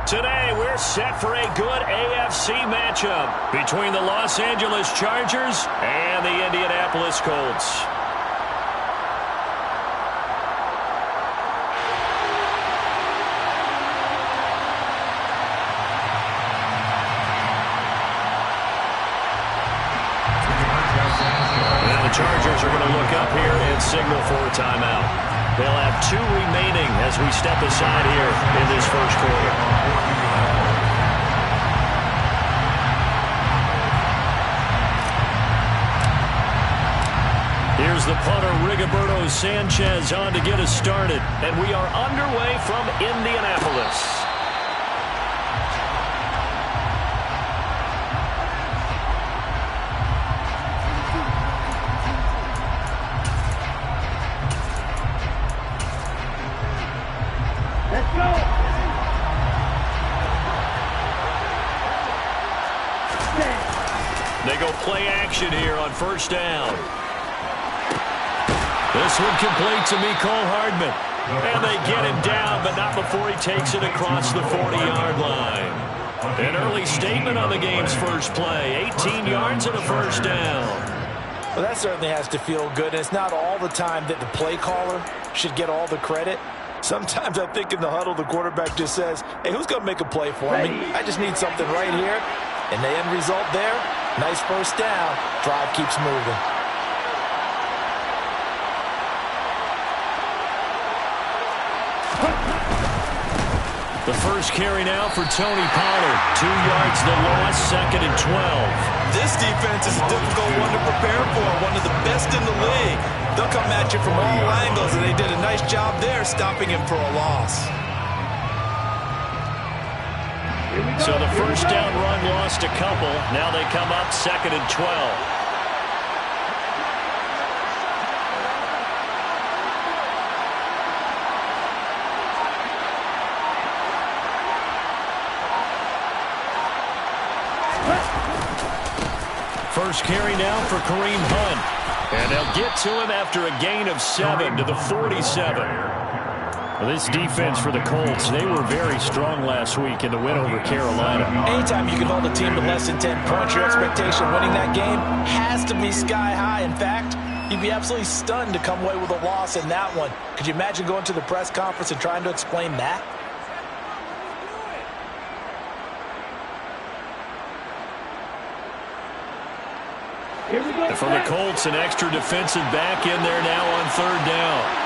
Today, we're set for a good AFC matchup between the Los Angeles Chargers and the Indianapolis Colts. And the Chargers are going to look up here and signal for a timeout. They'll have 2 remaining as we step aside here in this first quarter. Here's the punter, Rigoberto Sanchez, on to get us started. And we are underway from Indianapolis. They go play action here on first down. This one complete to Mecole Hardman. And they get him down, but not before he takes it across the 40-yard line. An early statement on the game's first play. 18 yards and a first down. Well, that certainly has to feel good. And it's not all the time that the play caller should get all the credit. Sometimes I think in the huddle, the quarterback just says, hey, who's going to make a play for me? I just need something right here. And the end result there, nice first down. Drive keeps moving. The first carry now for Tony Pollard. 2 yards the loss, 2nd and 12. This defense is a difficult one to prepare for, one of the best in the league. They'll come at you from all angles, and they did a nice job there stopping him for a loss. So the first down run lost a couple. Now they come up 2nd and 12. First carry now for Kareem Hunt. And they'll get to him after a gain of 7 to the 47. Well, this defense for the Colts, they were very strong last week in the win over Carolina. Anytime you can hold a team to less than 10 points, your expectation winning that game has to be sky high. In fact, you'd be absolutely stunned to come away with a loss in that one. Could you imagine going to the press conference and trying to explain that? And for the Colts, an extra defensive back in there now on 3rd down.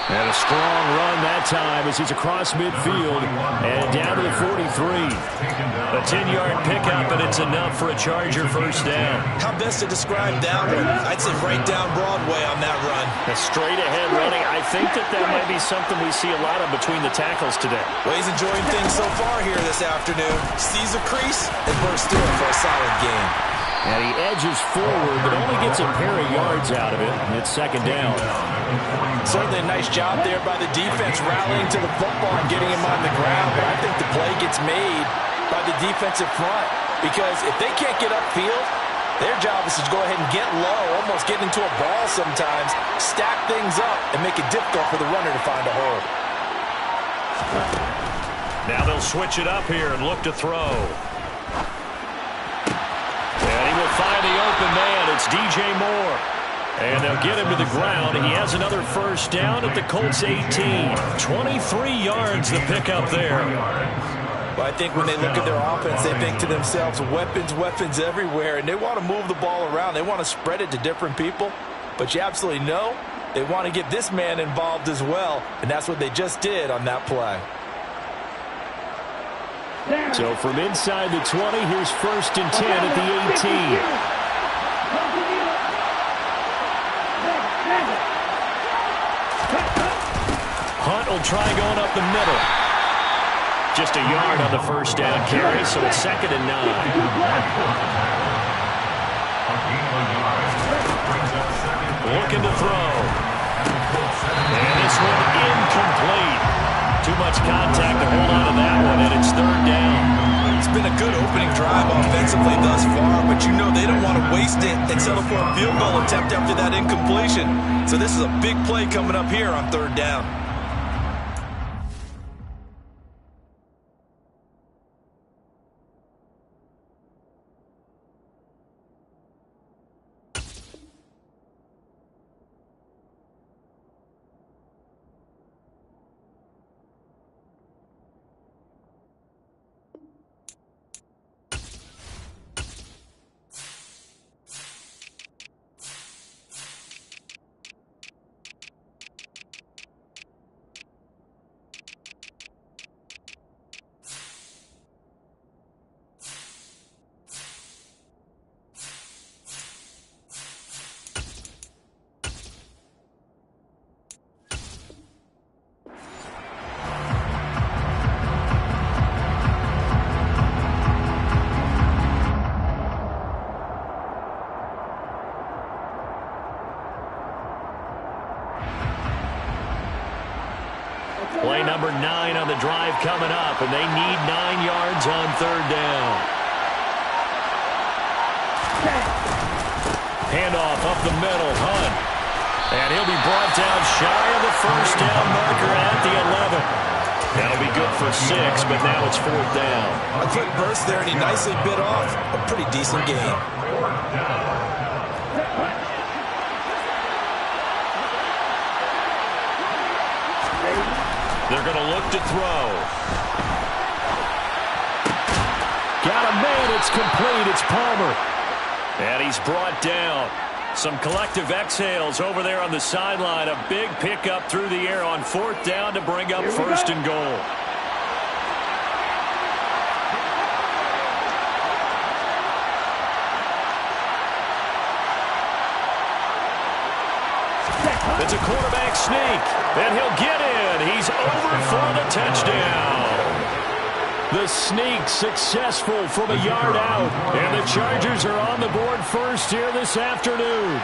And a strong run that time as he's across midfield and down to the 43. A 10-yard pickup, and it's enough for a Charger first down. How best to describe that one? I'd say right down Broadway on that run. A straight-ahead running. I think that might be something we see a lot of between the tackles today. Well, he's enjoying things so far here this afternoon. Sees a crease and bursts through it for a solid game. And he edges forward, but only gets a pair of yards out of it. And it's 2nd down. Certainly a nice job there by the defense rallying to the football and getting him on the ground. But I think the play gets made by the defensive front. Because if they can't get upfield, their job is to go ahead and get low, almost get into a ball sometimes, stack things up, and make it difficult for the runner to find a hole. Now they'll switch it up here and look to throw. And he will find the open man. It's DJ Moore. And they'll get him to the ground. He has another first down at the Colts 18. 23 yards the pickup there. Well, I think when they look at their offense, they think to themselves, weapons, weapons everywhere. And they want to move the ball around. They want to spread it to different people. But you absolutely know they want to get this man involved as well. And that's what they just did on that play. So from inside the 20, here's 1st and 10 at the 18. Hunt will try going up the middle. Just a yard on the first down carry, so it's 2nd and 9. Looking to throw. And this one incomplete. Too much contact to hold on to that one, and it's 3rd down. It's been a good opening drive offensively thus far, but you know they don't want to waste it and settle for a field goal attempt after that incompletion. So this is a big play coming up here on 3rd down. Play number 9 on the drive coming up, and they need 9 yards on 3rd down. Handoff up the middle, Hunt. And he'll be brought down shy of the 1st down marker at the 11. That'll be good for 6, but now it's 4th down. A quick burst there, and he nicely bit off a pretty decent game. They're going to look to throw. Got him made. It's complete. It's Palmer. And he's brought down. Some collective exhales over there on the sideline. A big pickup through the air on 4th down to bring up 1st and goal. It's a quarterback sneak, and he'll get in. He's over for the touchdown. The sneak successful from a yard out, and the Chargers are on the board first here this afternoon.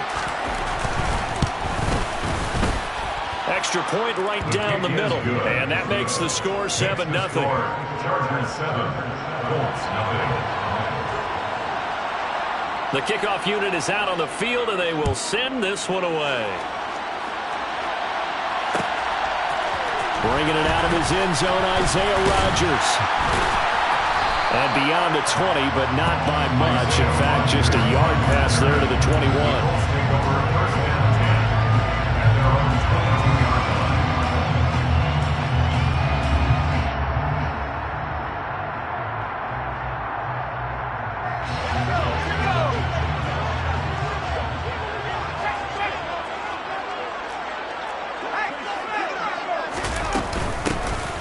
Extra point right down the middle, and that makes the score 7-0. Chargers 7, Colts nothing. The kickoff unit is out on the field, and they will send this one away. Bringing it out of his end zone, Isaiah Rodgers. And beyond the 20, but not by much. In fact, just a yard pass there to the 21.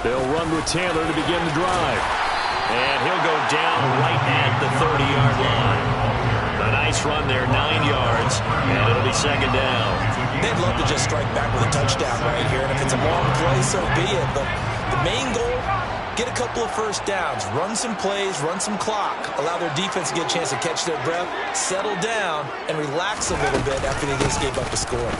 They'll run with Taylor to begin the drive. And he'll go down right at the 30-yard line. A nice run there, 9 yards, and it'll be 2nd down. They'd love to just strike back with a touchdown right here, and if it's a long play, so be it. But the main goal, get a couple of 1st downs, run some plays, run some clock, allow their defense to get a chance to catch their breath, settle down, and relax a little bit after they just gave up a score.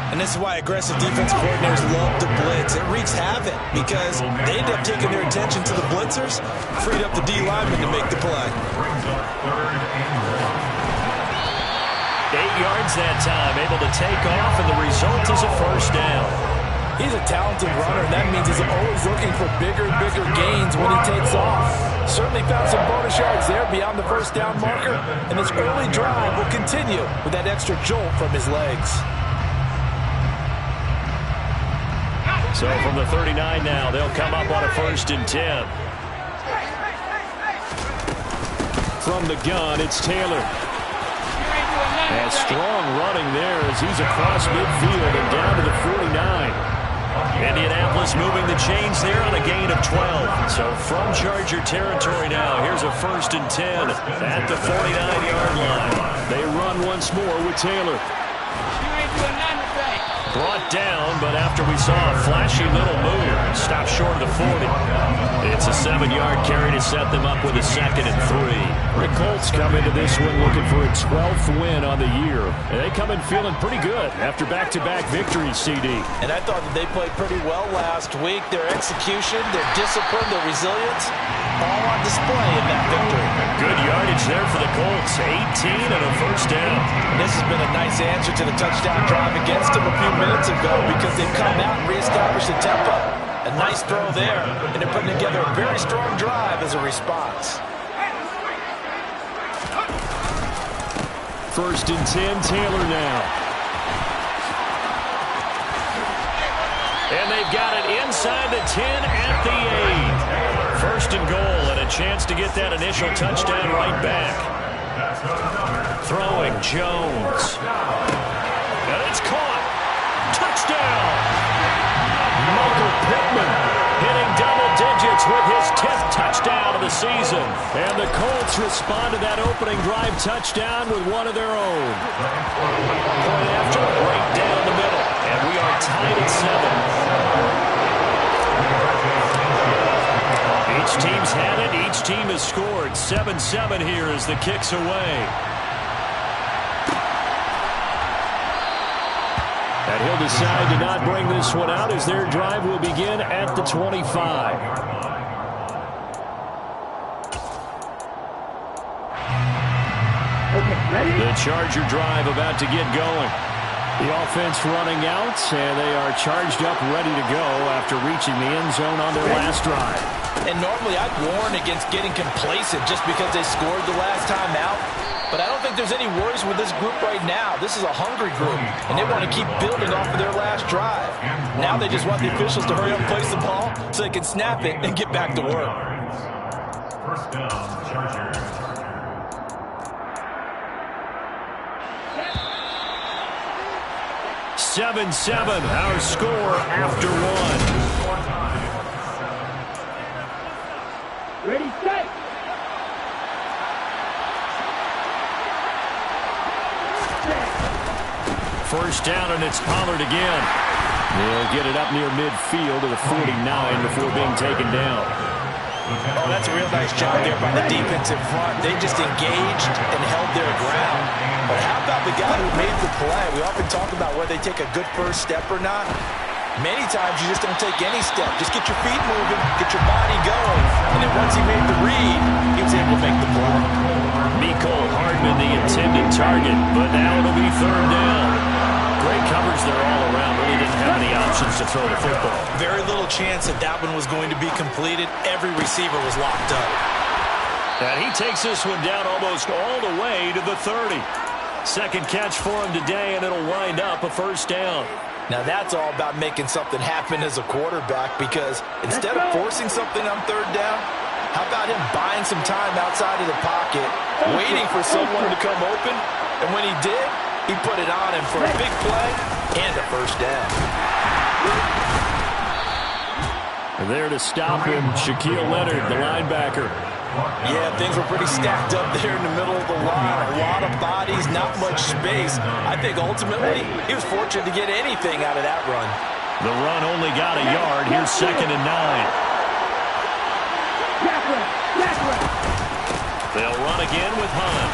And this is why aggressive defensive coordinators love to blitz. It wreaks havoc because they end up taking their attention to the blitzers, freed up the D lineman to make the play. 8 yards that time, able to take off, and the result is a 1st down. He's a talented runner, and that means he's always looking for bigger and bigger gains when he takes off. Certainly found some bonus yards there beyond the 1st down marker, and this early drive will continue with that extra jolt from his legs. So from the 39 now, they'll come up on a 1st and 10. From the gun, it's Taylor. And strong running there as he's across midfield and down to the 49. Indianapolis moving the chains there on a gain of 12. So from Charger territory now, here's a 1st and 10 at the 49-yard line. They run once more with Taylor. Brought down, but after we saw a flashy little move, stopped short of the 40. It's a 7-yard carry to set them up with a 2nd and 3. The Colts come into this one looking for a 12th win on the year. And they come in feeling pretty good after back-to-back victories, CD. And I thought that they played pretty well last week. Their execution, their discipline, their resilience, all on display in that victory. Good yardage there for the Colts. 18 and a first down. And this has been a nice answer to the touchdown drive against them a few minutes ago because they've come out and reestablished the tempo. A nice throw there, and they're putting together a very strong drive as a response. 1st and 10, Taylor now. And they've got it inside the 10 at the 8. 1st and goal, and a chance to get that initial touchdown right back. Throwing Jones. And it's caught. Touchdown! Michael Pittman hitting double digits with his 10th touchdown of the season. And the Colts respond to that opening drive touchdown with one of their own. Point after, right down the middle. And we are tied at 7. Each team's had it. Each team has scored. 7-7 here as the kick's away. And he'll decide to not bring this one out as their drive will begin at the 25. The Charger drive about to get going. The offense running out, and they are charged up, ready to go after reaching the end zone on their last drive. And normally I'd warn against getting complacent just because they scored the last time out. But I don't think there's any worries with this group right now. This is a hungry group, and they want to keep building off of their last drive. Now they just want the officials to hurry up and place the ball so they can snap it and get back to work. 1st down, Chargers. Seven, our score after 1. Ready, set. First down, and it's Pollard again. They'll get it up near midfield to the 49 before being taken down. Oh, that's a real nice job there by the defensive front. They just engaged and held their ground. But how about the guy who made the play? We often talk about whether they take a good first step or not. Many times you just don't take any step. Just get your feet moving, get your body going. And then once he made the read, he was able to make the play. Mecole Hardman, the intended target, but now it'll be 3rd down. Great coverage there all around. Really didn't have any options to throw the football. Very little chance that that one was going to be completed. Every receiver was locked up. And he takes this one down almost all the way to the 30. 2nd catch for him today, and it'll wind up a 1st down. Now that's all about making something happen as a quarterback, because instead of forcing something on 3rd down, how about him buying some time outside of the pocket, waiting for someone to come open, and when he did, he put it on him for a big play and a 1st down. And there to stop him, Shaquille Leonard, the linebacker. Yeah, things were pretty stacked up there in the middle of the line. A lot of bodies, not much space. I think ultimately he was fortunate to get anything out of that run. The run only got a yard. Here's 2nd and 9. They'll run again with Hunt.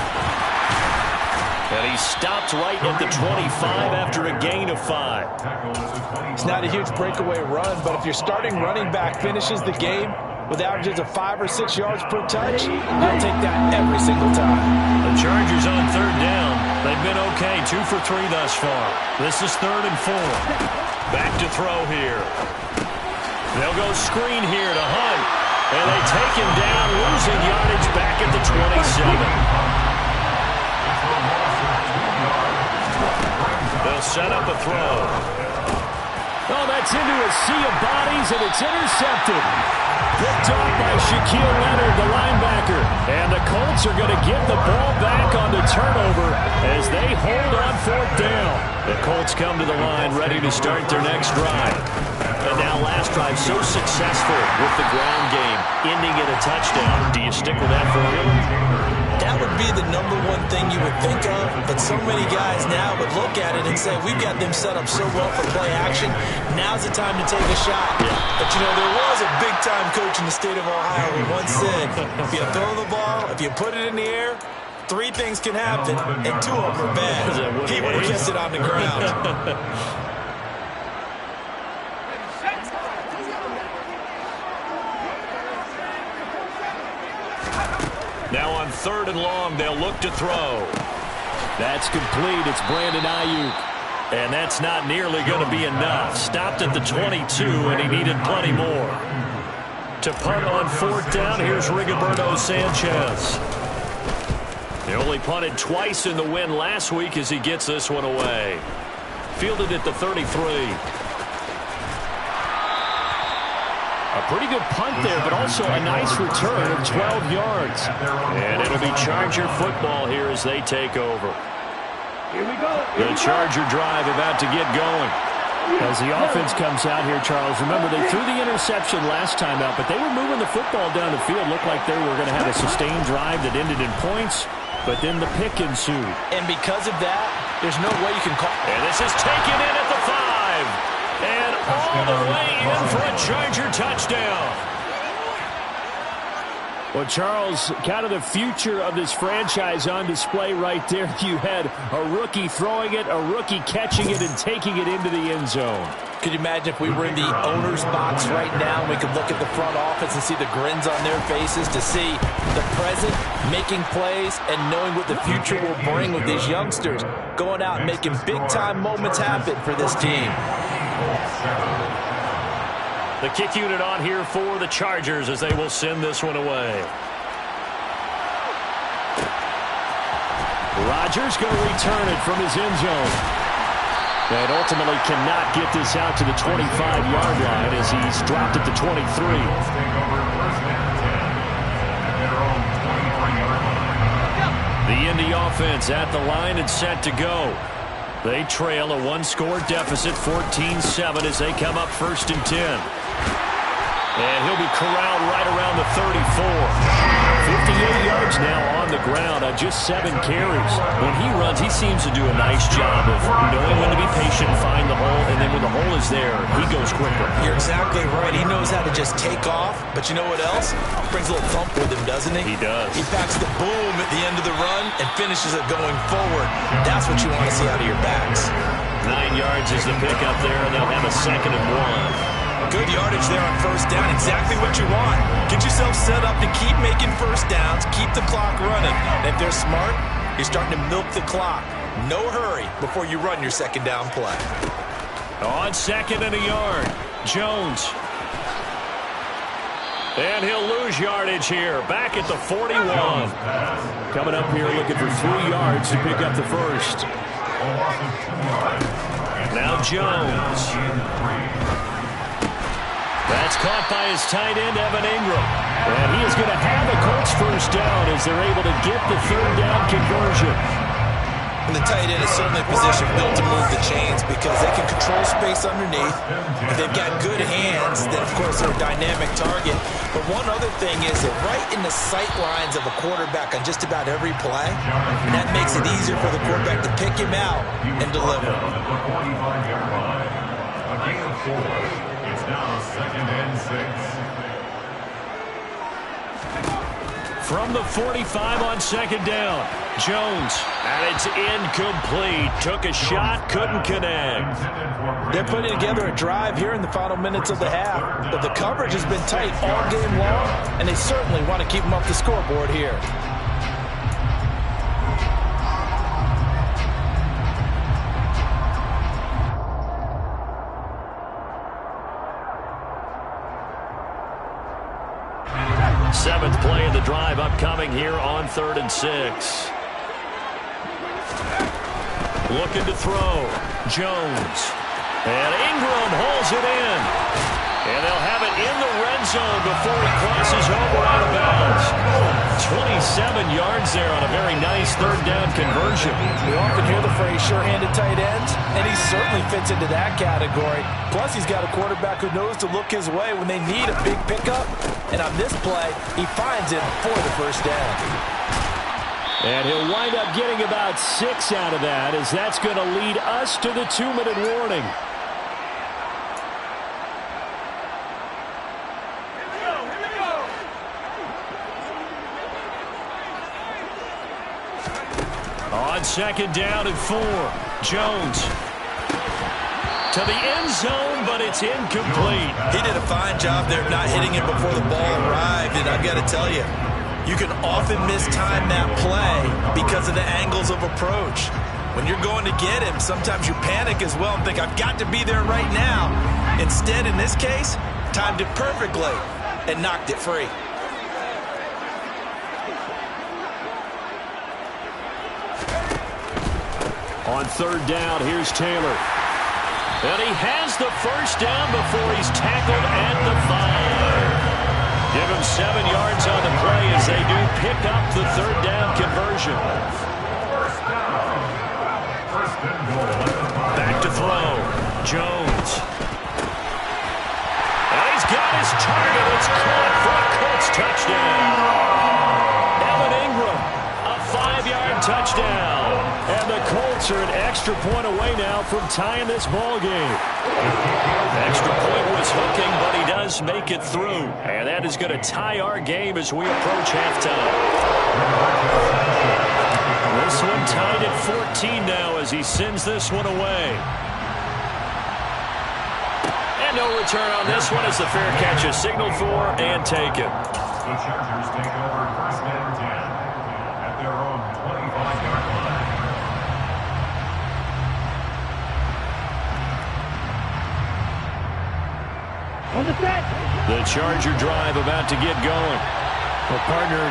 And he stopped right at the 25 after a gain of 5. It's not a huge breakaway run, but if your starting running back finishes the game with averages of 5 or 6 yards per touch, you'll take that every single time. The Chargers on 3rd down. They've been okay, 2 for 3 thus far. This is 3rd and 4. Back to throw here. They'll go screen here to Hunt. And they take him down, losing yardage back at the 27. They'll set up a throw. Oh, that's into a sea of bodies, and it's intercepted. Picked off by Shaquille Leonard, the linebacker. And the Colts are going to get the ball back on the turnover as they hold on 4th down. The Colts come to the line ready to start their next drive. And now last drive so successful with the ground game, ending in a touchdown. Do you stick with that formula? That would be the #1 thing you would think of, but so many guys now would look at it and say, we've got them set up so well for play action. Now's the time to take a shot. But, you know, there was a big-time coach in the state of Ohio who once said, if you throw the ball, if you put it in the air, 3 things can happen, and 2 of them are bad. He would have kept it on the ground. Now on 3rd and long, they'll look to throw. That's complete. It's Brandon Ayuk. And that's not nearly going to be enough. Stopped at the 22, and he needed plenty more. To punt on 4th down, here's Rigoberto Sanchez. He only punted twice in the win last week as he gets this one away. Fielded at the 33. A pretty good punt there, but also a nice return of 12 yards. And it'll be Charger football here as they take over. Here we go. The Charger drive about to get going. As the offense comes out here, Charles, remember they threw the interception last time out, but they were moving the football down the field. Looked like they were going to have a sustained drive that ended in points, but then the pick ensued. And because of that, there's no way you can call. And this is taken in at the 5. And all the way in for a Charger touchdown. Well, Charles, kind of the future of this franchise on display right there. You had a rookie throwing it, a rookie catching it, and taking it into the end zone. Could you imagine if we were in the owner's box right now and we could look at the front office and see the grins on their faces, to see the present making plays and knowing what the future will bring with these youngsters going out and making big-time moments happen for this team. The kick unit on here for the Chargers as they will send this one away. Rodgers going to return it from his end zone. And ultimately cannot get this out to the 25-yard line as he's dropped at the 23. The Indy offense at the line and set to go. They trail a 1-score deficit, 14-7, as they come up 1st and 10. And he'll be corralled right around the 34. 58 yards now on the ground on just 7 carries. When he runs, he seems to do a nice job of knowing when to be patient, find the hole, and then when the hole is there, he goes quicker. You're exactly right. He knows how to just take off, but you know what else? Brings a little thump with him, doesn't he? He does. He packs the boom at the end of the run and finishes it going forward. That's what you want to see out of your backs. 9 yards is the pickup there, and they'll have a 2nd and 1. Good yardage there on 1st down. Exactly what you want. Get yourself set up to keep making 1st downs, keep the clock running. And if they're smart, you're starting to milk the clock. No hurry before you run your 2nd down play. On 2nd and a yard, Jones. And he'll lose yardage here. Back at the 41. Coming up here looking for 3 yards to pick up the 1st. Now Jones. That's caught by his tight end, Evan Ingram. And he is going to have a Colts 1st down as they're able to get the 3rd down conversion. And the tight end is certainly a position built to move the chains because they can control space underneath. If they've got good hands, then, of course, they're a dynamic target. But one other thing is they're right in the sight lines of a quarterback on just about every play. And that makes it easier for the quarterback to pick him out and deliver. It's now 2nd and 6. From the 45 on 2nd down, Jones, and it's incomplete. Took a shot, couldn't connect. They're putting together a drive here in the final minutes of the half, but the coverage has been tight all game long, and they certainly want to keep them off the scoreboard here. Seventh play of the drive upcoming here on 3rd and 6. Looking to throw. Jones. And Ingram holds it in. And they'll have it in the red zone before he crosses over out of bounds. 27 yards there on a very nice 3rd down conversion. We often hear the phrase sure-handed tight ends, and he certainly fits into that category. Plus, he's got a quarterback who knows to look his way when they need a big pickup. And on this play, he finds it for the 1st down. And he'll wind up getting about 6 out of that, as that's going to lead us to the 2-minute warning. On 2nd down and 4, Jones to the end zone, but it's incomplete. He did a fine job there of not hitting it before the ball arrived, and I've got to tell you, you can often mistime that play because of the angles of approach. When you're going to get him, sometimes you panic as well and think, I've got to be there right now. Instead, in this case, timed it perfectly and knocked it free. On 3rd down, here's Taylor. And he has the first down before he's tackled at the 5. Give him 7 yards on the play as they do pick up the 3rd down conversion. Back to throw. Jones. And he's got his target. It's caught for a Colts touchdown. Evan Ingram, a 5-yard touchdown. And the Colts are an extra point away now from tying this ball game. Extra point was hooking, but he does make it through. And that is going to tie our game as we approach halftime. This one tied at 14 now as he sends this one away. And no return on this one as the fair catch is signaled for and taken. The Chargers take over 1st and 10 at their own 25-yard line. The Charger drive about to get going. Well, partner,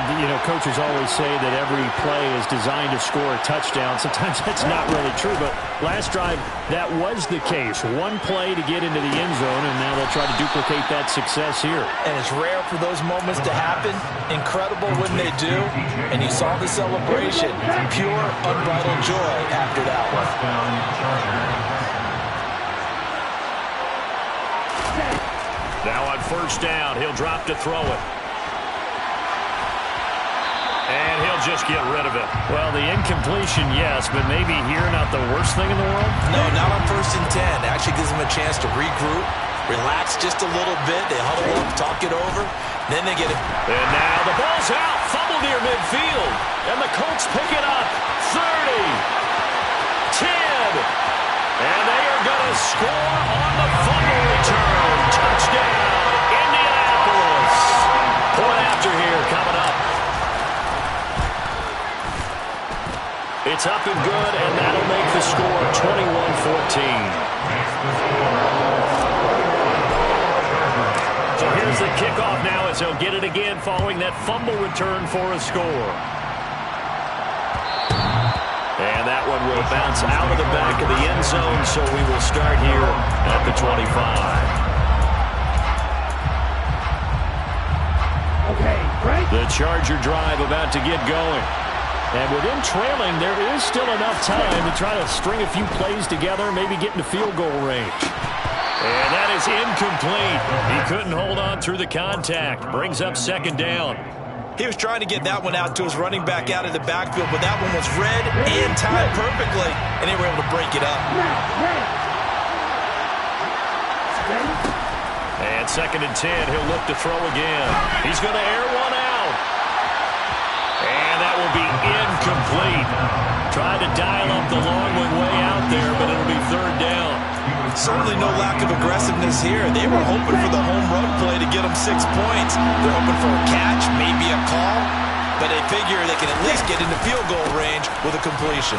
coaches always say that every play is designed to score a touchdown. Sometimes that's not really true, but last drive, that was the case. One play to get into the end zone, and now they'll try to duplicate that success here. And it's rare for those moments to happen. Incredible when they do. And you saw the celebration. Pure, unbridled joy after that one. Now on 1st down, he'll drop to throw it. And he'll just get rid of it. Well, the incompletion, yes, but maybe here not the worst thing in the world? No, not on 1st and 10. Actually gives them a chance to regroup, relax just a little bit. They huddle up, talk it over, then they get it. And now the ball's out, fumble near midfield. And the Colts pick it up. 30, 10. And they are going to score on the fumble return. Touchdown, Indianapolis. Point after here coming up. It's up and good, and that'll make the score 21-14. So here's the kickoff now as they'll get it again following that fumble return for a score. And that one will bounce out of the back of the end zone, so we will start here at the 25. Okay, right. The Charger drive about to get going. And with him trailing, there is still enough time to try to string a few plays together, maybe get into field goal range. And that is incomplete. He couldn't hold on through the contact. Brings up 2nd down. He was trying to get that one out to his running back out of the backfield, but that one was read and timed perfectly, and they were able to break it up. And 2nd and 10, he'll look to throw again. He's going to air one out. And that will be incomplete. Tried to dial up the long one way out there, but it'll be 3rd down. Certainly no lack of aggressiveness here. They were hoping for the home run play to get them 6 points. They're hoping for a catch, maybe a call, but they figure they can at least get into field goal range with a completion.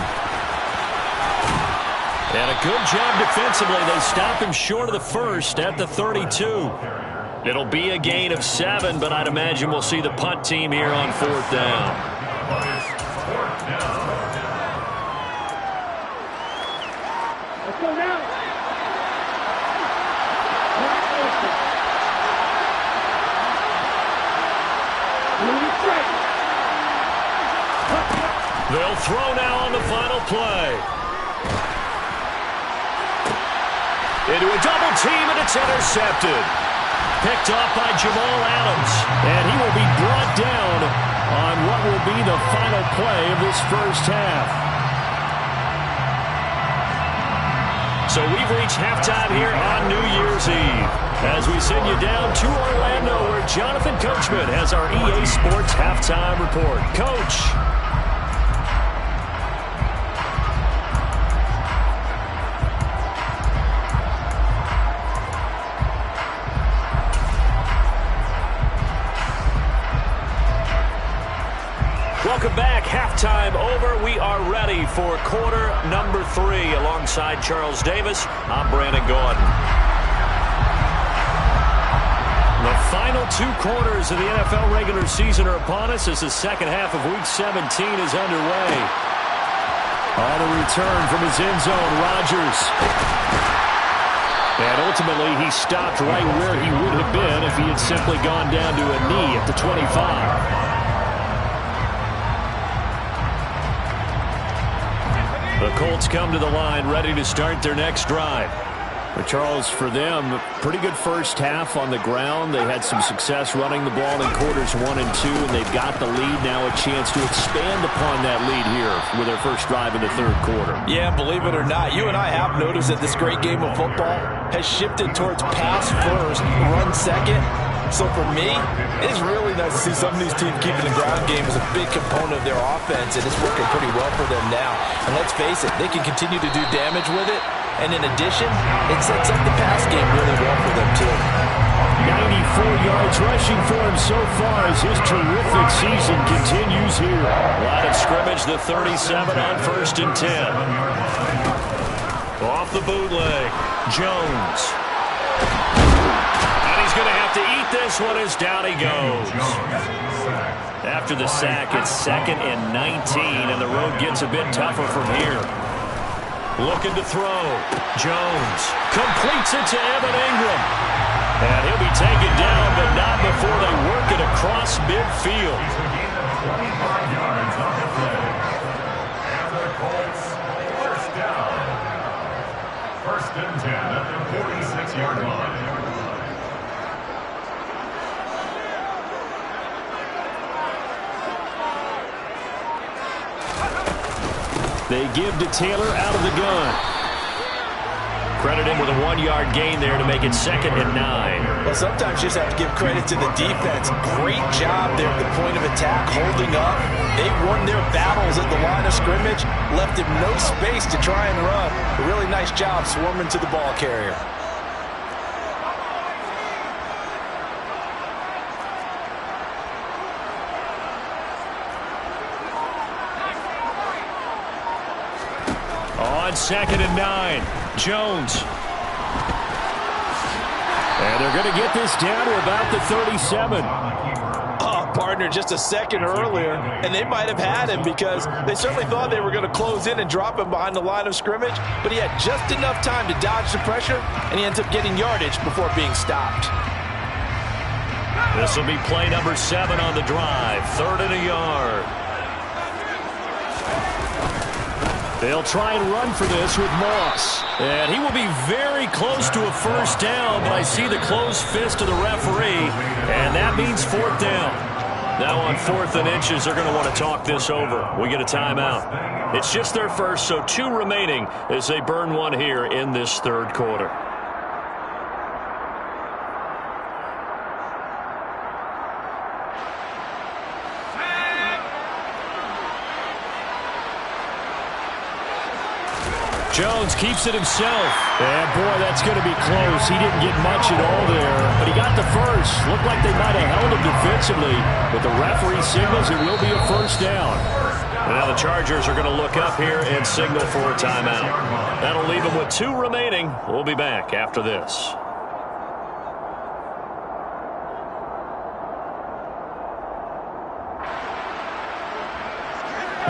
And a good job defensively. They stop him short of the first at the 32. It'll be a gain of 7, but I'd imagine we'll see the punt team here on 4th down. Let's go now. They'll throw now on the final play. Into a double team, and it's intercepted. Picked off by Jamal Adams. And he will be brought down on what will be the final play of this first half. So we've reached halftime here on New Year's Eve as we send you down to Orlando where Jonathan Coachman has our EA Sports Halftime Report. Coach. Welcome back. Halftime over. We are ready for quarter number 3. Alongside Charles Davis, I'm Brandon Gordon. The final 2 quarters of the NFL regular season are upon us as the second half of Week 17 is underway. On the return from his end zone, Rodgers. And ultimately, he stopped right where he would have been if he had simply gone down to a knee at the 25. The Colts come to the line ready to start their next drive. But Charles, for them, pretty good first half on the ground. They had some success running the ball in quarters 1 and 2, and they've got the lead now, a chance to expand upon that lead here with their first drive in the third quarter. Yeah, believe it or not, you and I have noticed that this great game of football has shifted towards pass first, run second. So for me, it's really nice to see some of these teams keeping the ground game as a big component of their offense, and it's working pretty well for them now. And let's face it, they can continue to do damage with it. And in addition, it sets up the pass game really well for them too. 94 yards rushing for him so far as his terrific season continues here. Line of scrimmage, the 37 on 1st and 10. Off the bootleg, Jones. And he's going to have to eat this one as down he goes. After the sack, it's 2nd and 19, and the road gets a bit tougher from here. Looking to throw. Jones completes it to Evan Ingram. And he'll be taken down, but not before they work it across midfield. 25 yards on the play. And the Colts, first down. 1st and 10 at the 46-yard line. They give to Taylor out of the gun. Credit him with a 1-yard gain there to make it 2nd and 9. Well, sometimes you just have to give credit to the defense. Great job there at the point of attack, holding up. They won their battles at the line of scrimmage, left him no space to try and run. A really nice job swarming to the ball carrier. On 2nd and 9, Jones. And they're going to get this down to about the 37. Oh, partner, just a second earlier, and they might have had him because they certainly thought they were going to close in and drop him behind the line of scrimmage, but he had just enough time to dodge the pressure, and he ends up getting yardage before being stopped. This will be play number 7 on the drive, 3rd and a yard. They'll try and run for this with Moss. And he will be very close to a first down, but I see the closed fist of the referee, and that means 4th down. Now on 4th and inches, they're going to want to talk this over. We get a timeout. It's just their first, so 2 remaining as they burn one here in this third quarter. Jones keeps it himself. And, boy, that's going to be close. He didn't get much at all there, but he got the first. Looked like they might have held him defensively, but the referee signals it will be a first down. And now the Chargers are going to look up here and signal for a timeout. That'll leave them with 2 remaining. We'll be back after this.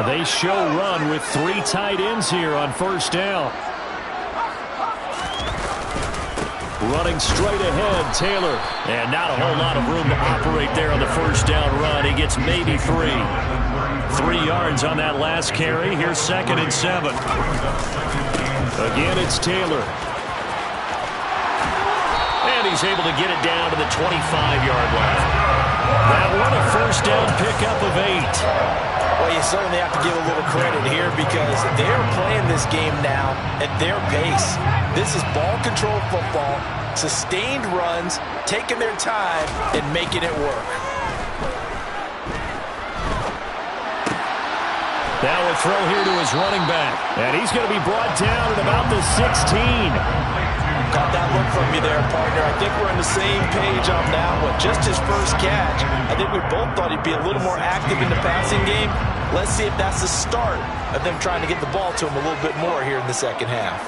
They show run with 3 tight ends here on first down. Running straight ahead, Taylor. And not a whole lot of room to operate there on the first down run. He gets maybe 3. 3 yards on that last carry. Here's 2nd and 7. Again, it's Taylor. And he's able to get it down to the 25-yard line. That one a first down pickup of 8. Well, you certainly have to give a little credit here because they're playing this game now at their pace. This is ball control football, sustained runs, taking their time, and making it work. Now a throw here to his running back. And he's going to be brought down at about the 16. Caught that look from you there, partner. I think we're on the same page on that one. Just his first catch. I think we both thought he'd be a little more active in the passing game. Let's see if that's the start of them trying to get the ball to him a little bit more here in the second half.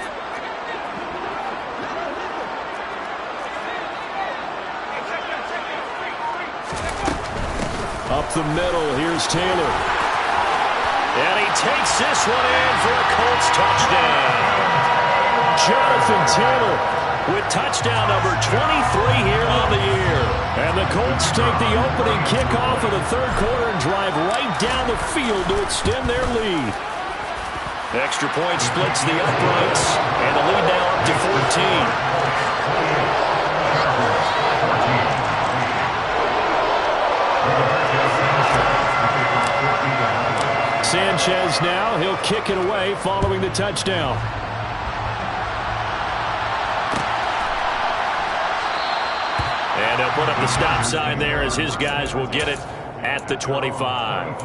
Up the middle, here's Taylor. And he takes this one in for a Colts touchdown. Jonathan Taylor with touchdown number 23 here on the year. And the Colts take the opening kickoff of the third quarter and drive right down the field to extend their lead. Extra point splits the uprights, and the lead now up to 14. Sanchez now, he'll kick it away following the touchdown. And he'll put up the stop sign there as his guys will get it at the 25.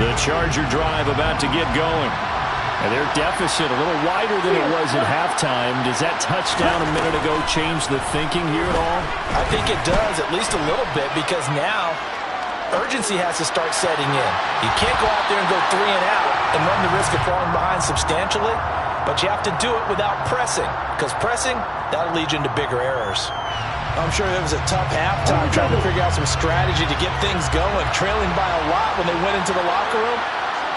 The Charger drive about to get going. And their deficit a little wider than it was at halftime. Does that touchdown a minute ago change the thinking here at all? I think it does, at least a little bit, because now urgency has to start setting in. You can't go out there and go 3 and out and run the risk of falling behind substantially, but you have to do it without pressing, because pressing, that'll lead you into bigger errors. I'm sure it was a tough halftime trying to figure out some strategy to get things going, trailing by a lot when they went into the locker room.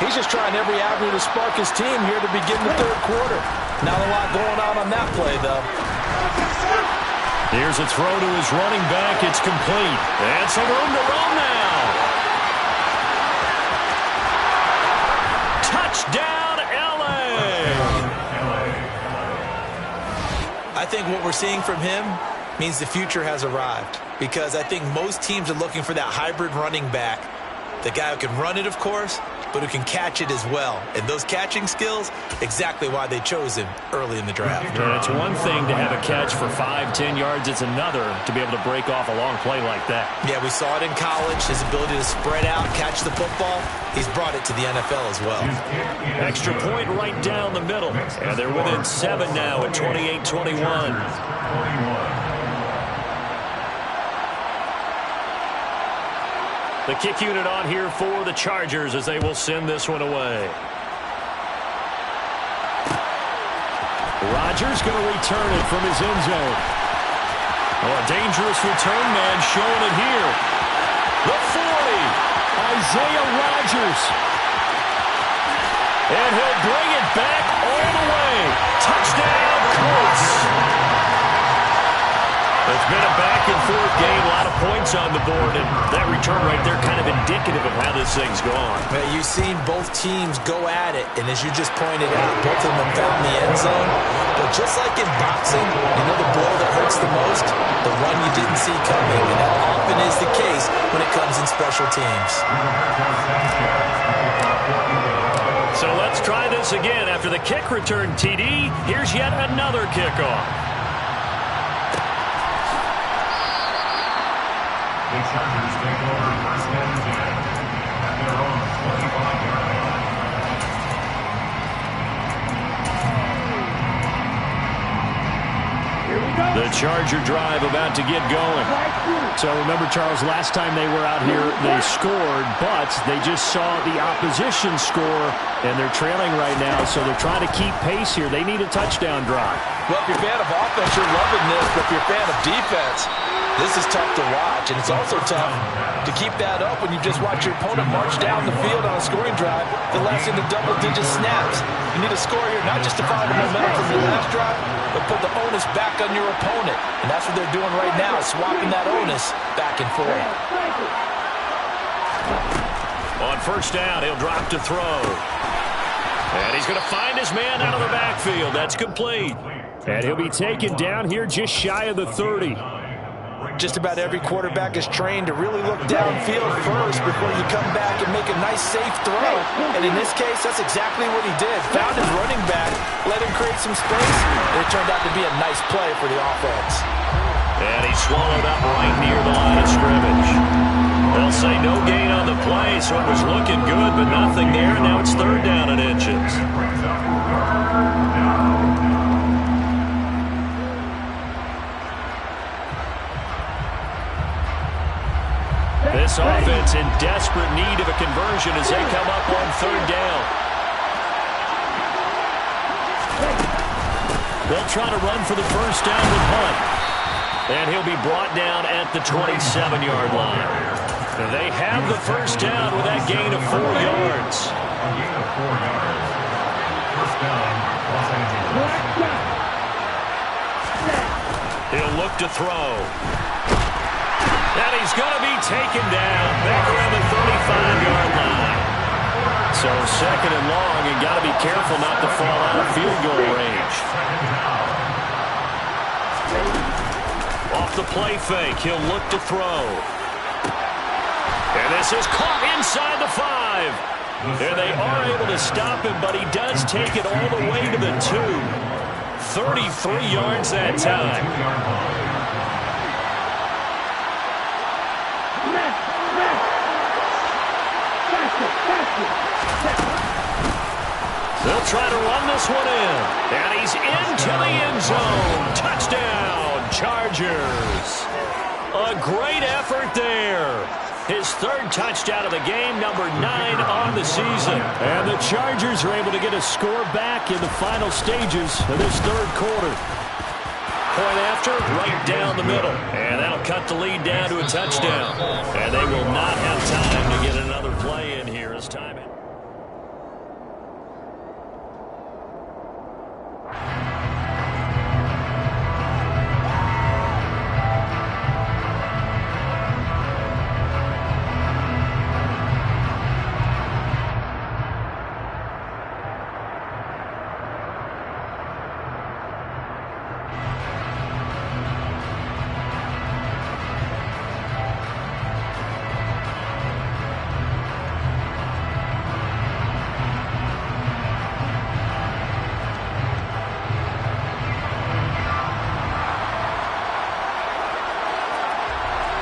He's just trying every avenue to spark his team here to begin the third quarter. Not a lot going on that play, though. Here's a throw to his running back. It's complete. And some room to run now. Touchdown, L.A. I think what we're seeing from him means the future has arrived, because I think most teams are looking for that hybrid running back. The guy who can run it, of course, but who can catch it as well. And those catching skills, exactly why they chose him early in the draft. And it's one thing to have a catch for 5-10 yards. It's another to be able to break off a long play like that. Yeah, we saw it in college, his ability to spread out, catch the football. He's brought it to the NFL as well. Extra point right down the middle. And they're within 7 now at 28-21. The kick unit on here for the Chargers as they will send this one away. Rodgers going to return it from his end zone. Oh, a dangerous return man showing it here. The 40, Isaiah Rodgers. And he'll bring it back all the way. Touchdown, Colts. It's been a back-and-forth game, a lot of points on the board, and that return right there kind of indicative of how this thing's gone. Well, you've seen both teams go at it, and as you just pointed out, both of them found the end zone. But just like in boxing, you know the blow that hurts the most? The one you didn't see coming, and that often is the case when it comes in special teams. So let's try this again. After the kick return, TD, here's yet another kickoff. The Chargers take over first and 10 at their own 25-yard line. The Charger drive about to get going. So remember, Charles, last time they were out here, they scored, but they just saw the opposition score, and they're trailing right now, so they're trying to keep pace here. They need a touchdown drive. Well, if you're a fan of offense, you're loving this, but if you're a fan of defense, this is tough to watch, and it's also tough to keep that up when you just watch your opponent march down the field on a scoring drive that lasts into double-digit snaps. You need a score here, not just to follow the momentum from your last drive, but put the onus back on your opponent. And that's what they're doing right now, swapping that onus back and forth. On On first down, he'll drop to throw. And he's going to find his man out of the backfield. That's complete. And he'll be taken down here just shy of the 30. Just about every quarterback is trained to really look downfield first before you come back and make a nice, safe throw. And in this case, that's exactly what he did. Found his running back, let him create some space, and it turned out to be a nice play for the offense. And he swallowed up right near the line of scrimmage. They'll say no gain on the play, so it was looking good, but nothing there. Now it's third down and inches. This offense in desperate need of a conversion as they come up on third down. They'll try to run for the first down with Hunt. And he'll be brought down at the 27-yard line. And they have the first down with that gain of 4 yards. First down, Los Angeles. He'll look to throw. And he's going to be taken down back around the 35-yard line. So second and long, and got to be careful not to fall out of field goal range. Off the play fake, he'll look to throw. And this is caught inside the 5. And they are able to stop him, but he does take it all the way to the 2. 33 yards that time. They'll try to run this one in. And he's into the end zone. Touchdown, Chargers. A great effort there. His third touchdown of the game, number 9 on the season. And the Chargers are able to get a score back in the final stages of this third quarter. Point after, right down the middle. And that'll cut the lead down to a touchdown. And they will not have time to get another play in here as time.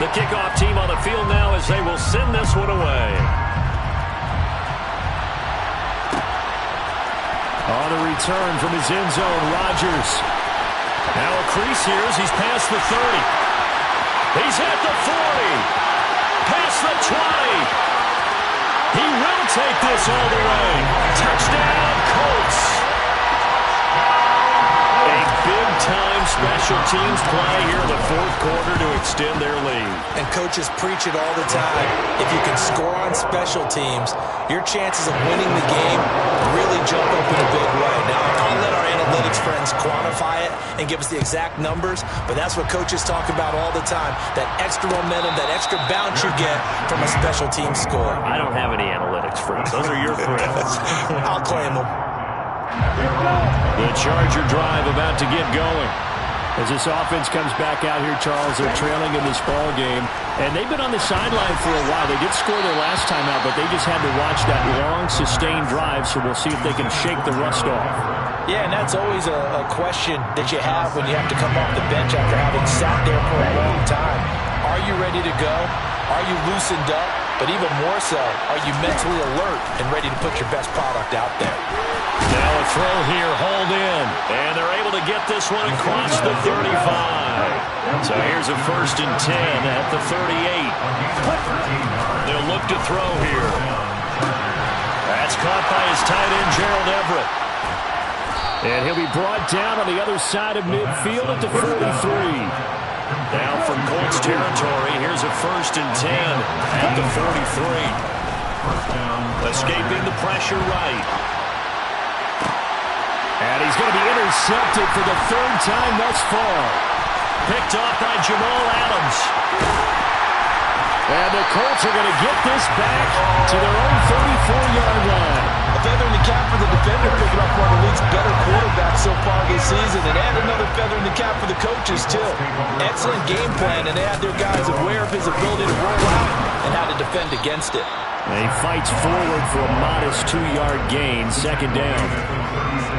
The kickoff team on the field now as they will send this one away. On a return from his end zone, Rodgers. Now a crease here as he's past the 30. He's at the 40. Past the 20. He will take this all the way. Touchdown, Colts. Big-time special teams play here in the fourth quarter to extend their lead. And coaches preach it all the time. If you can score on special teams, your chances of winning the game really jump up in a big way. Now, I'll let our analytics friends quantify it and give us the exact numbers, but that's what coaches talk about all the time, that extra momentum, that extra bounce you get from a special team score. I don't have any analytics friends. Those are your friends. I'll claim them. The Charger drive about to get going. As this offense comes back out here, Charles, they're trailing in this ball game. And they've been on the sideline for a while. They did score their last time out, but they just had to watch that long, sustained drive, so we'll see if they can shake the rust off. Yeah, and that's always a question that you have when you have to come off the bench after having sat there for a long time. Are you ready to go? Are you loosened up? But even more so, are you mentally alert and ready to put your best product out there? Now a throw here, hold in. And they're able to get this one across the 35. So here's a 1st and 10 at the 38. They'll look to throw here. That's caught by his tight end, Gerald Everett. And he'll be brought down on the other side of midfield at the 43. Now from Colts territory, here's a 1st and 10 at the 43. Escaping the pressure right. And he's going to be intercepted for the 3rd time thus far. Picked off by Jamal Adams. And the Colts are going to get this back to their own 34-yard line. A feather in the cap for the defender, picking up one of the league's better quarterbacks so far this season. And add another feather in the cap for the coaches, too. Excellent game plan, and they had their guys aware of his ability to roll out and how to defend against it. And he fights forward for a modest 2-yard gain, second down.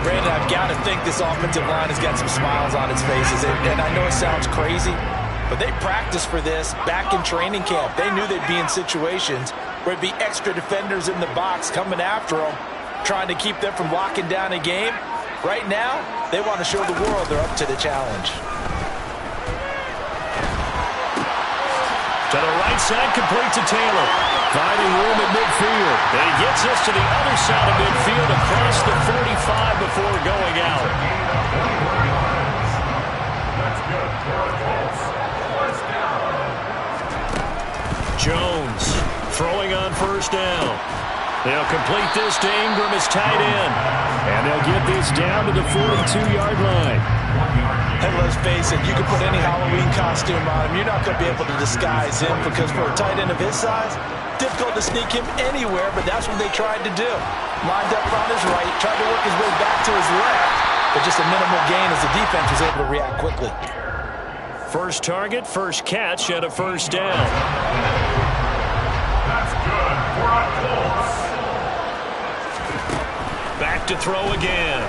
Brandon, I've got to think this offensive line has got some smiles on its faces. And I know it sounds crazy, but they practiced for this back in training camp. They knew they'd be in situations where it'd be extra defenders in the box coming after them, trying to keep them from locking down a game. Right now, they want to show the world they're up to the challenge. To the right side, complete to Taylor. Finding room at midfield. And he gets us to the other side of midfield across the 45 before going out. That's good for the Colts. First down. Jones throwing on first down. They'll complete this to Ingram as tight end. And they'll get this down to the 42-yard line. And let's face it, you can put any Halloween costume on him. You're not going to be able to disguise him because for a tight end of his size, difficult to sneak him anywhere, but that's what they tried to do. Lined up on his right, tried to work his way back to his left, but just a minimal gain as the defense was able to react quickly. First target, first catch, and a first down. That's good for the Colts. Back to throw again.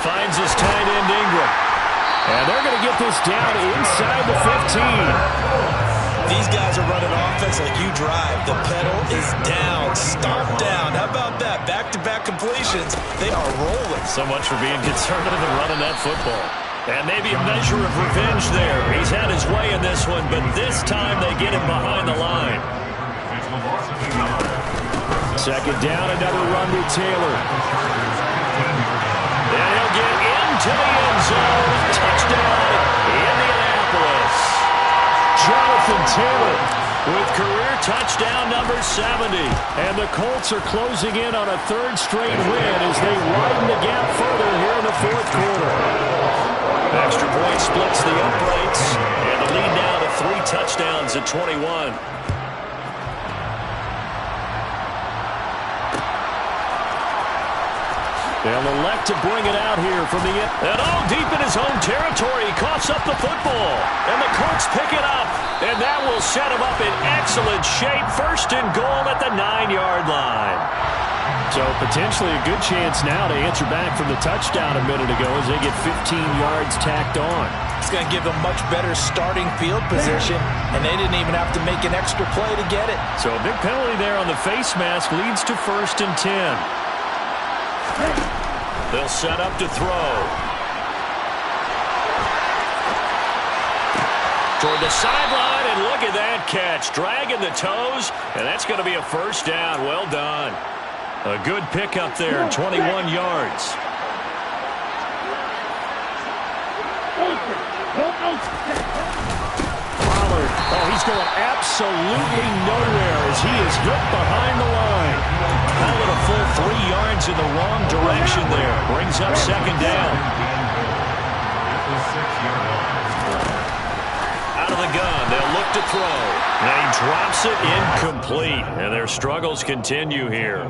Finds his tight end Ingram. And they're going to get this down inside the 15. These guys are running offense like you drive. The pedal is down, stomp down. How about that? Back-to-back completions. They are rolling. So much for being conservative and running that football. And maybe a measure of revenge there. He's had his way in this one, but this time they get him behind the line. Second down, another run with Taylor. And he'll get into the end zone. Touchdown, Indianapolis. Jonathan Taylor with career touchdown number 70. And the Colts are closing in on a third straight win as they widen the gap further here in the fourth quarter. Extra point splits the uprights. And the lead now to 3 touchdowns at 21. They'll elect to bring it out here from the end. And all deep in his own territory. He coughs up the football. And the Colts pick it up. And that will set him up in excellent shape. First and goal at the 9-yard line. So potentially a good chance now to answer back from the touchdown a minute ago as they get 15 yards tacked on. It's going to give them much better starting field position, and they didn't even have to make an extra play to get it. So a big penalty there on the face mask leads to first and 10. They'll set up to throw. Toward the sideline, and look at that catch. Dragging the toes, and that's going to be a first down. Well done. A good pickup there, 21 yards. Pollard, oh, he's going absolutely nowhere as he is hit behind the line. Call it a full 3 yards in the wrong direction there. Brings up second down. Out of the gun, they'll look to throw. And he drops it incomplete. And their struggles continue here.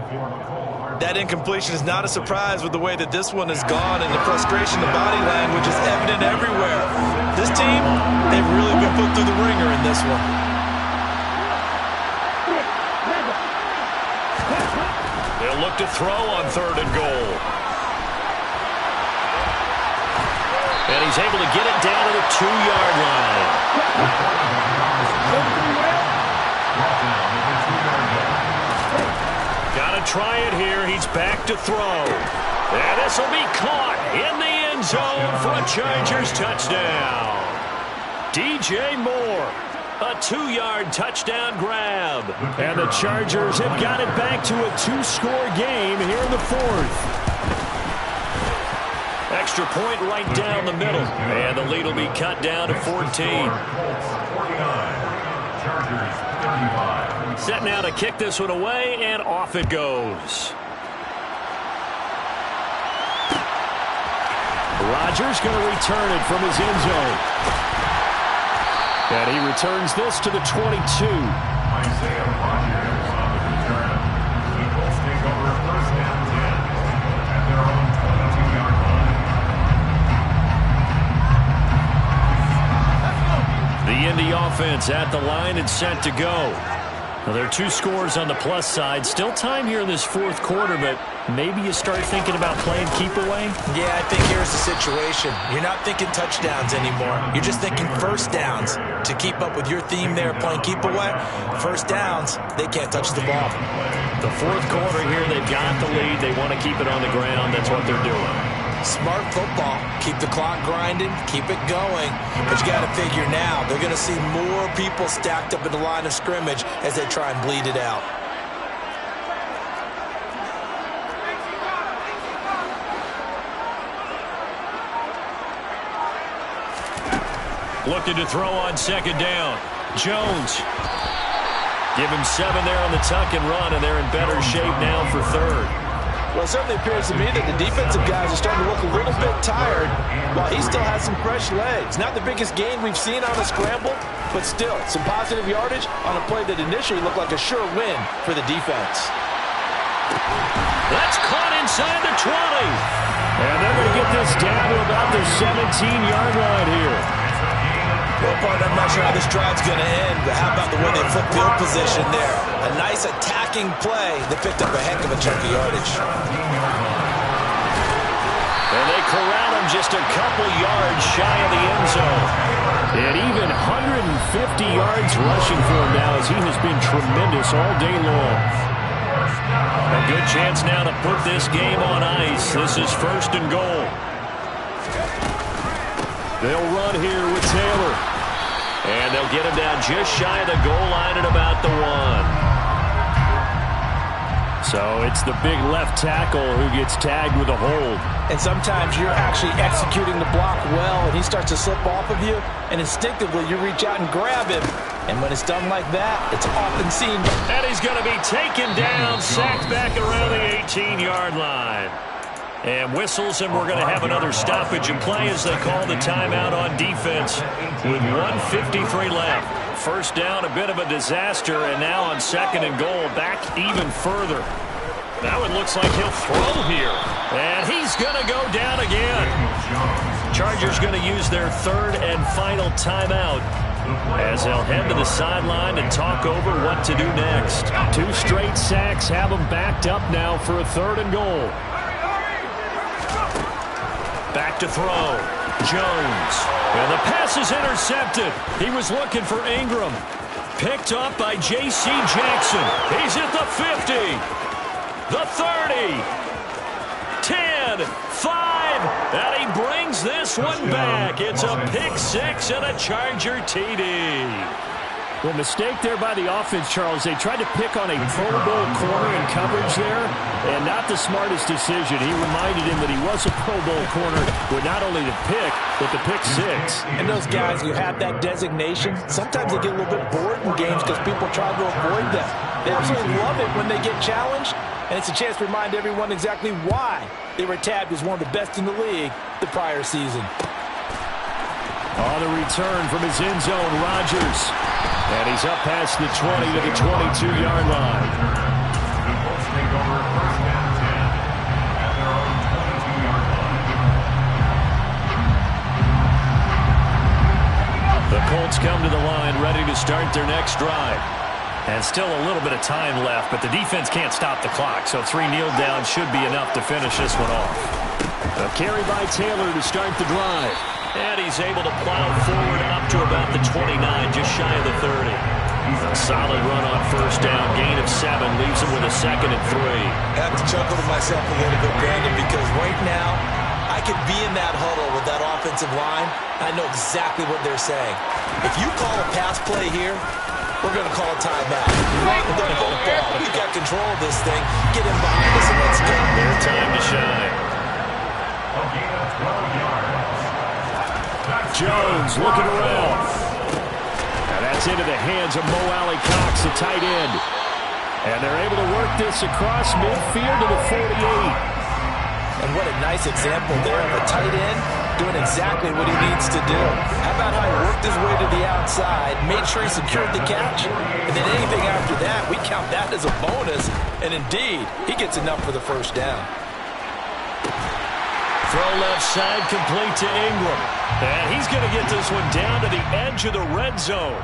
That incompletion is not a surprise with the way that this one has gone, and the frustration, the body language is evident everywhere. This team, they've really been put through the ringer in this one. They'll look to throw on third and goal. And he's able to get it down to the 2-yard line. Got to try it here. He's back to throw. And this will be caught in the end zone for a Chargers touchdown. DJ Moore. A 2-yard touchdown grab. And the Chargers have got it back to a 2-score game here in the fourth. Extra point right down the middle. And the lead will be cut down to 14. Set now to kick this one away, and off it goes. Rodgers going to return it from his end zone. And he returns this to the 22. Isaiah Rodgers on the return. The Colts take over first and 10 at their own 22-yard line. The Indy offense at the line and set to go. Well, there are 2 scores on the plus side. Still time here in this fourth quarter, but maybe you start thinking about playing keep away? Yeah, I think here's the situation. You're not thinking touchdowns anymore. You're just thinking first downs. To keep up with your theme there, playing keep away, first downs, they can't touch the ball. The fourth quarter here, they've got the lead. They want to keep it on the ground. That's what they're doing. Smart football. Keep the clock grinding, keep it going. But you got to figure now, they're going to see more people stacked up in the line of scrimmage as they try and bleed it out. Looking to throw on second down. Jones. Give him 7 there on the tuck and run, and they're in better shape now for third. Well, it certainly appears to me that the defensive guys are starting to look a little bit tired while he still has some fresh legs. Not the biggest gain we've seen on a scramble, but still some positive yardage on a play that initially looked like a sure win for the defense. That's caught inside the 20. And they're going to get this down to about the 17-yard line here. Well, partner, I'm not sure how this drive's going to end, but how about the way they flip field position there? A nice attacking play that picked up a heck of a chunk of yardage. And they corral him just a couple yards shy of the end zone. And even 150 yards rushing for him now as he has been tremendous all day long. A good chance now to put this game on ice. This is first and goal. They'll run here with Taylor. And they'll get him down just shy of the goal line at about the 1. So it's the big left tackle who gets tagged with a hold. And sometimes you're actually executing the block well, and he starts to slip off of you, and instinctively you reach out and grab him. And when it's done like that, it's often seen. And he's going to be taken down, sacked back around the 18-yard line. And whistles, and we're going to have another stoppage in play as they call the timeout on defense with 1:53 left. First down, a bit of a disaster, and now on second and goal, back even further. Now it looks like he'll throw here. And he's going to go down again. Chargers going to use their third and final timeout as they'll head to the sideline and talk over what to do next. 2 straight sacks have them backed up now for a third and goal. Back to throw. Jones. And the pass is intercepted. He was looking for Ingram. Picked up by J.C. Jackson. He's at the 50. The 30. 10. 5. And he brings this one back. It's a pick 6 and a Charger TD. Well, mistake there by the offense, Charles. They tried to pick on a Pro Bowl corner in coverage there, and not the smartest decision. He reminded him that he was a Pro Bowl corner with not only the pick, but the pick 6. And those guys who have that designation, sometimes they get a little bit bored in games because people try to avoid them. They absolutely love it when they get challenged, and it's a chance to remind everyone exactly why they were tabbed as one of the best in the league the prior season. On the return from his end zone, Rodgers. And he's up past the 20 to the 22-yard line. The Colts take over first and 10 at their own 22-yard line. The Colts come to the line ready to start their next drive. And still a little bit of time left, but the defense can't stop the clock, so 3 kneel downs should be enough to finish this one off. A carry by Taylor to start the drive. And he's able to plow forward up to about the 29, just shy of the 30. A solid run on first down. Gain of 7 leaves him with a second and 3. I have to chuckle to myself a little bit, Brandon, because right now I could be in that huddle with that offensive line. I know exactly what they're saying. If you call a pass play here, we're going to call a timeout. Run the football. We got control of this thing. Get him behind us and let's go. Their time to shine. A gain of 12 yards. Jones looking around. Now that's into the hands of Mo Alley Cox, the tight end. And they're able to work this across midfield to the 48. And what a nice example there of a tight end doing exactly what he needs to do. How about how he worked his way to the outside, made sure he secured the catch, and then anything after that, we count that as a bonus. And indeed, he gets enough for the first down. Throw left side, complete to Ingram. And he's going to get this one down to the edge of the red zone.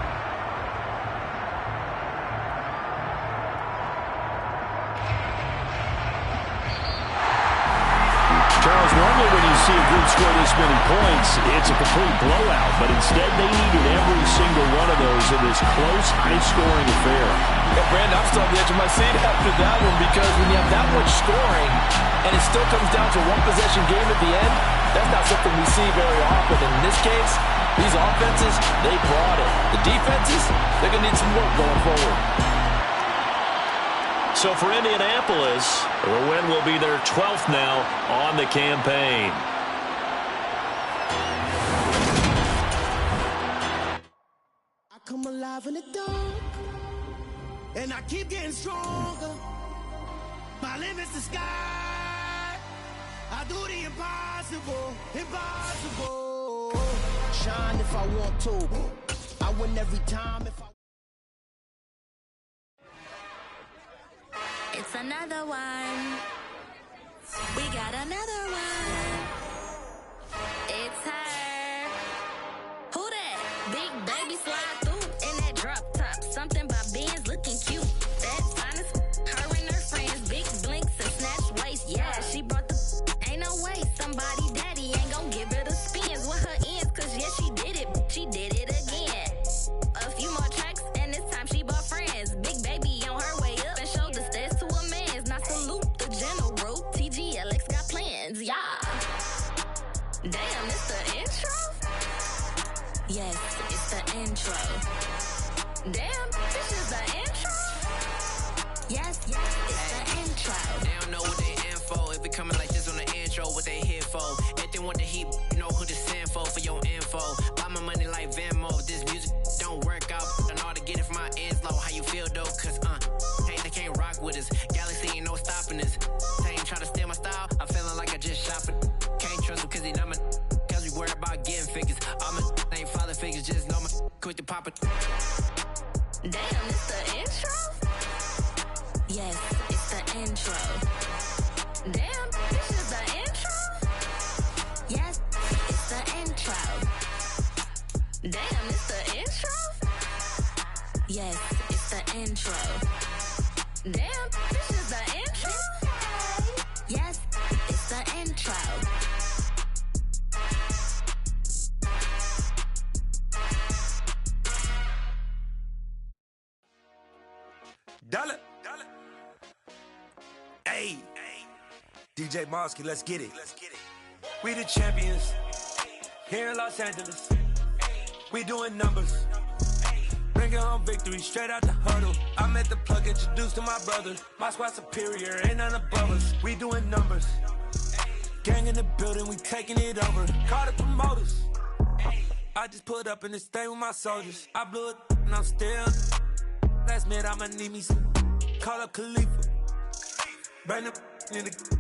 Charles, normally when you see a group score this many points, it's a complete blowout. But instead, they needed every single one of those in this close, high-scoring affair. Yeah, Brandon, I'm still on the edge of my seat after that one because when you have that much scoring and it still comes down to one possession game at the end, that's not something we see very often. And in this case, these offenses, they brought it. The defenses, they're going to need some work going forward. So for Indianapolis, the win will be their 12th now on the campaign. I come alive in the dark, and I keep getting stronger. My limit's the sky. I do the impossible, impossible. Shine if I want to. I win every time if I... It's another one. We got another one. It's her. Who that? Big baby slide through in that drop top. Something about Benz looking cute. That's honest. Her and her friends, big blinks and snatch waist. Yeah, she brought the. Ain't no way somebody daddy ain't gon' give her the spins with her ends. Cause yeah, she did it. She did it again. A few more tracks and this time she bought friends. Big baby on her way up and showed the stairs to a man's. Now salute the general. TGLX got plans, yeah. Damn, it's the intro? Yes, it's the intro. Damn, this is the intro? Yes, it's the intro. They don't know what they in for. If it coming like this on the intro, what they here for? If they want the heat, know who to send for your info. Buy my money like Venmo. This music don't work out. I know how to get it from my ends low. How you feel though? Cause hey, they can't rock with us. Galaxy ain't no stopping us. They ain't try to steal my style. I'm feeling like I just shot for. Can't trust him cause he not my. Cause we worried about getting figures. All my ain't father figures. Just know my quick to pop it. Damn, it's the intro? Yes, it's the intro. Damn, this is the intro? Yes, it's the intro. Damn, it's the intro? Yes, it's the intro. Damn, this is the intro? Yes, it's the intro. Dollar. Hey. DJ Mosky, let's get it. We the champions here in Los Angeles. We doing numbers. Bringing home victory straight out the huddle. I'm at the plug, introduced to my brother. My squad superior, ain't none above us. We doing numbers. Gang in the building, we taking it over. Call the promoters. I just put up in this thing with my soldiers. I blew it and I'm still. Last minute, I'ma need me some. Call up Khalifa. Burn up in the.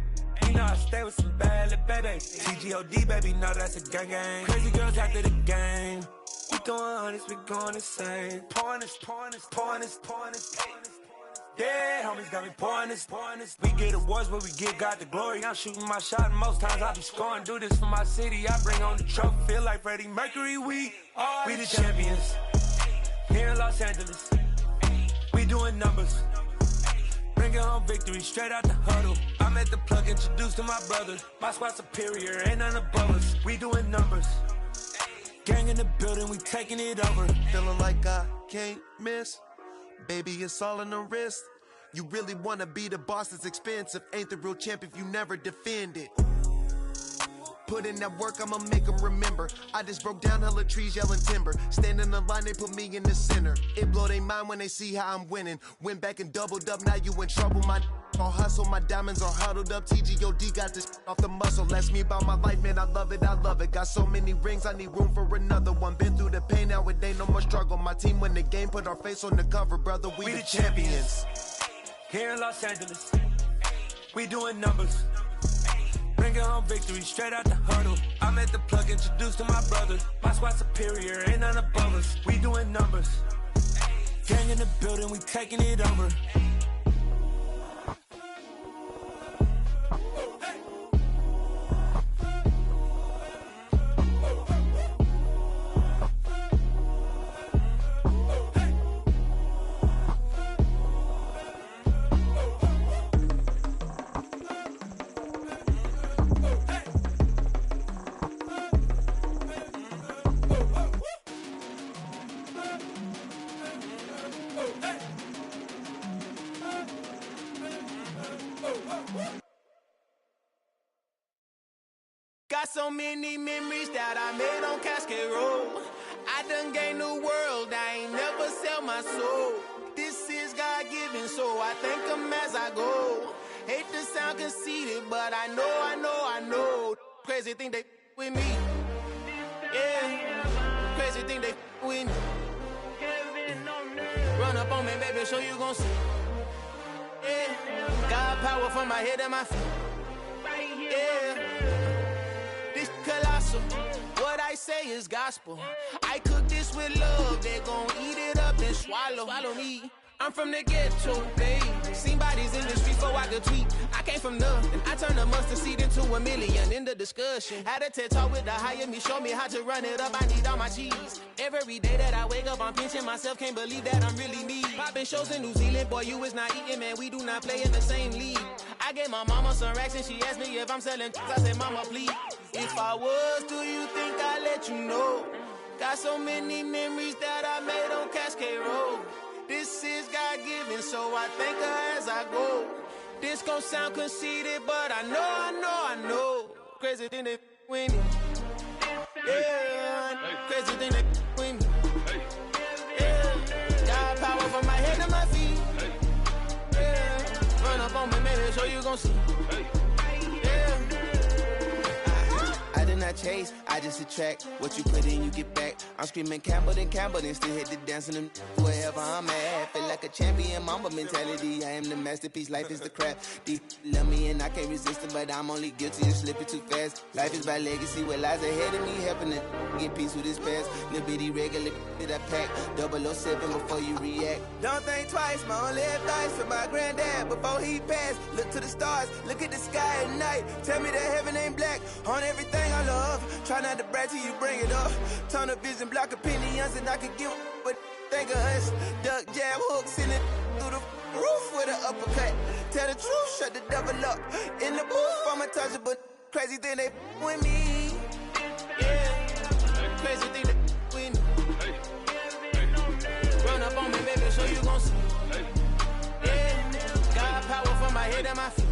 You know I stay with some bad little baby. TGOD, baby, know that's a gang gang. Crazy girls after the game. We going honest, we going insane. Pouring this. Yeah, homies got me pouring this. We get awards, but we give God the glory. I'm shooting my shot, and most times I be scoring. Do this for my city, I bring on the trophy. Feel like Freddie Mercury, we the champions. Here in Los Angeles. We doing numbers. Bringing home victory straight out the huddle. I'm at the plug, introduced to my brother. My squad superior, ain't none above us. We doing numbers. Gang in the building, we taking it over. Feeling like I can't miss. Baby, it's all in the wrist. You really wanna be the boss, it's expensive. Ain't the real champ if you never defend it. Put in that work, I'ma make them remember. I just broke down hella trees, yelling timber. Stand in the line, they put me in the center. It blow they mind when they see how I'm winning. Went back and doubled up, now you in trouble. My all hustle, my diamonds are huddled up. TGOD got this off the muscle. That's me about my life, man, I love it. Got so many rings, I need room for another one. Been through the pain, now it ain't no more struggle. My team win the game, put our face on the cover, brother. We the champions. Here in Los Angeles. We doing numbers. Bringing Bringing home victory straight out the huddle. I'm at the plug, introduced to my brother. My squad superior, ain't none above us. We doing numbers. Gang in the building, we taking it over. Got so many memories that I made on Cascade Road. I done gained the world, I ain't never sell my soul. This is God-given, so I thank him as I go. Hate to sound conceited, but I know. Crazy thing they with me. Yeah, crazy thing they with me. Run up on me, baby, show you gon' see. Yeah, God power from my head and my feet. Yeah. Colossal. What I say is gospel. I cook this with love. They gon' eat it up and swallow me. I'm from the ghetto, babe. Seen bodies in the streets before I could tweet. I came from nothing. I turned a mustard seed into a million. In the discussion, had a TED talk with the higher me. Show me how to run it up. I need all my cheese. Every day that I wake up, I'm pinching myself. Can't believe that I'm really me. Popping shows in New Zealand, boy, you is not eating, man. We do not play in the same league. I gave my mama some racks and she asked me if I'm selling. I said, mama, please. If I was, do you think I'd let you know? Got so many memories that I made on Cascade Road. This is God-given, so I thank her as I go. This gon' sound conceited, but I know. Crazy thing they with me. Yeah, crazy thing they with me. Yeah, got power from my head to my feet. Yeah, run up on me, maybe so you gon' see. I did not chase, I just attract. What you put in, you get back. I'm screaming Campbell, then still hit the dance and wherever I'm at. Feel like a champion, mamba mentality. I am the masterpiece, life is the crap. Deep love me and I can't resist it, but I'm only guilty of slipping too fast. Life is by legacy, what lies ahead of me, helping to get peace with this past. Little bitty regular that I pack, 007 before you react. Don't think twice, my only advice for my granddad before he passed. Look to the stars, look at the sky at night. Tell me that heaven ain't black on everything I love. Try not to brag till you bring it up. Tunnel vision, block opinions, and I could give but think of us. Duck, jab, hook, send it through the roof with an uppercut. Tell the truth, shut the devil up. In the booth, I'm untouchable. Crazy thing they with me. Yeah, crazy thing they with me. Run up on me, baby, so you gon' see. Yeah, got power from my head and my feet.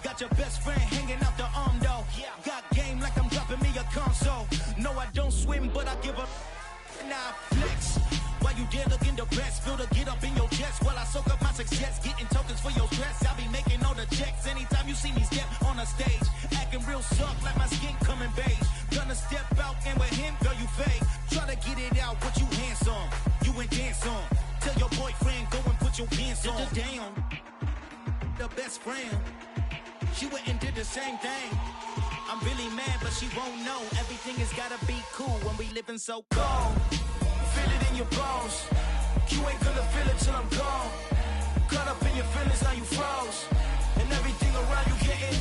Got your best friend hanging out the arm though. Got game like I'm dropping me a console. No, I don't swim, but I give a nah flex. While you there looking the best, feel the get up in your chest while I soak up my success, getting tokens for your stress. I'll be making all the checks anytime you see me step on a stage, acting real soft like my skin coming beige. Gonna step out and with him, girl, you fake. Try to get it out, but you handsome. You ain't dance on. Tell your boyfriend go and put your pants on. Down, the best friend. She went and did the same thing. I'm really mad, but she won't know. Everything has gotta be cool when we living so cold. Feel it in your bones. You ain't gonna feel it till I'm gone. Caught up in your feelings, now you froze. And everything around you getting